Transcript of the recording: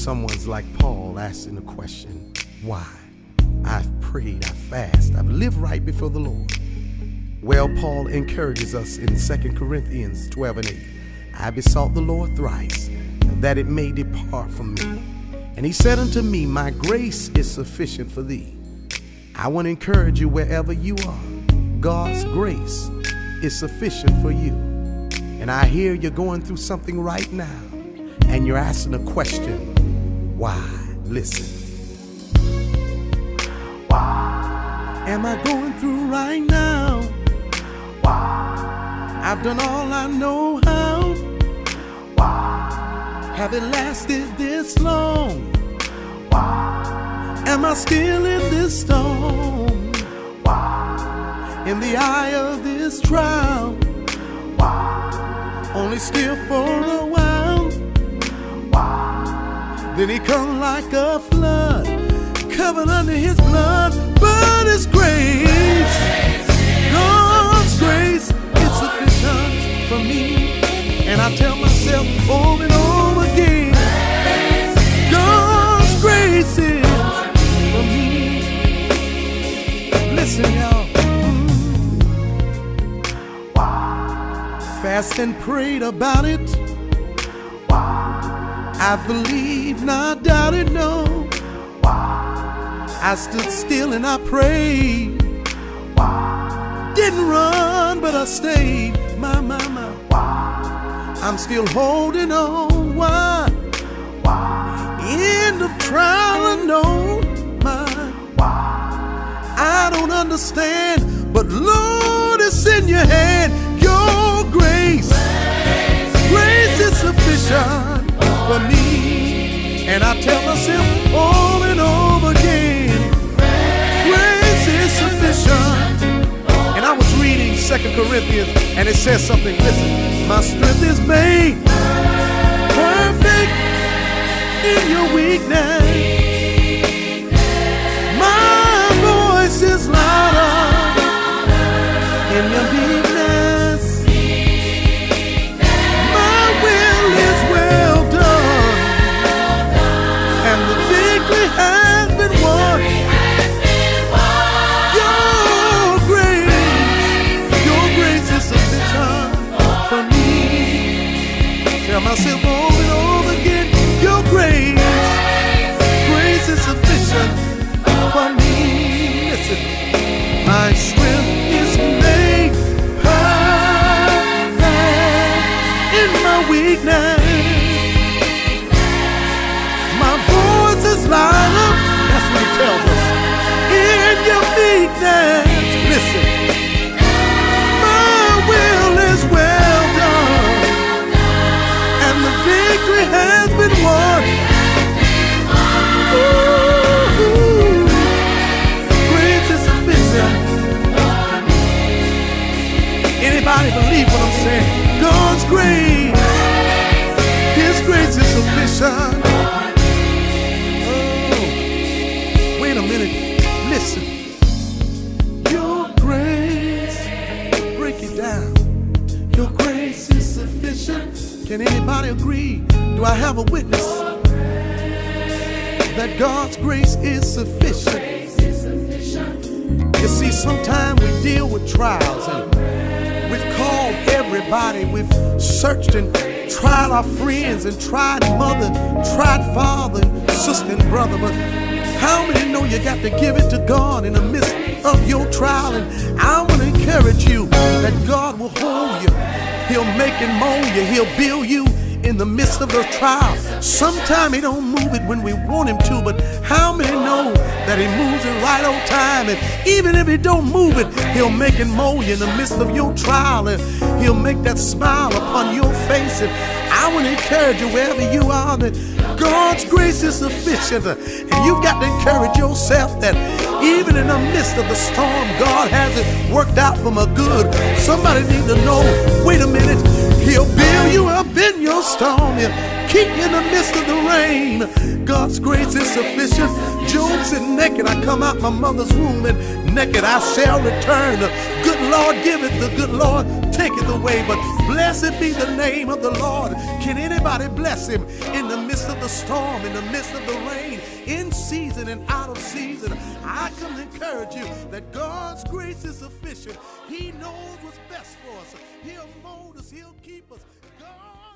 Someone's like Paul asking the question, why? I've prayed, I've fasted, I've lived right before the Lord. Well, Paul encourages us in 2 Corinthians 12:8. I besought the Lord thrice, that it may depart from me. And he said unto me, my grace is sufficient for thee. I want to encourage you wherever you are. God's grace is sufficient for you. And I hear you're going through something right now, and you're asking a question, why? Listen. Why am I going through right now? Why? I've done all I know how. Why? Have it lasted this long? Why? Am I still in this storm? Why? In the eye of this trial? Why? Only still for a while. Why? Then he comes like a flood, covered under his blood. But his grace, God's grace is sufficient for me. And I tell myself over and over again, God's grace is for me. Listen, y'all. Fast and prayed about it. I believed, not doubted, no. I stood still and I prayed. Didn't run, but I stayed. My. I'm still holding on. Why? End of trial unknown. I don't understand, but Lord, it's in your hand. Your grace is sufficient for me. And I tell myself over and over again, grace is sufficient. And I was reading 2 Corinthians, and it says something. Listen, my strength is made perfect in your weakness. My voice is louder in your weakness. My will is well done, and the victory has been won. Your grace is sufficient for me. Tell myself over and over again, your grace is sufficient for me. Listen, my strength is made perfect in my weakness. My voice is louder, that's what he tells us, in your weakness. Listen, my will is well done, and the victory has been won. Ooh, grace is sufficient. Anybody believe what I'm saying? God's grace, his grace is sufficient. Oh, wait a minute, listen. Your grace, break it down. Your grace is sufficient. Can anybody agree? Do I have a witness that God's grace is sufficient? You see, sometimes we deal with trials, and we've called everybody, we've searched and tried our friends and tried mother, tried father, sister and brother, but how many know you got to give it to God in the midst of your trial? And I want to encourage you that God will hold you. He'll make and mold you. He'll build you in the midst of the trial. Sometimes he don't move it when we want him to, but how many know that he moves it right on time? And even if he don't move it, he'll make and mold you in the midst of your trial, and he'll make that smile upon your face. And I want to encourage you wherever you are that God's grace is sufficient. And you've got to encourage yourself that even in the midst of the storm, God has it worked out for my good. Somebody need to know, wait a minute, he'll build you up in your storm. He'll keep you in the midst of the rain. God's grace is sufficient. Job said, naked I come out my mother's womb, and naked I shall return. The good Lord giveth, the good Lord taketh away. But blessed be the name of the Lord. Can anybody bless him in the midst of the storm, in the midst of the rain, in season and out of season? I come to encourage you that God's grace is sufficient. He knows what's best for us. He'll mold us. He'll keep us. God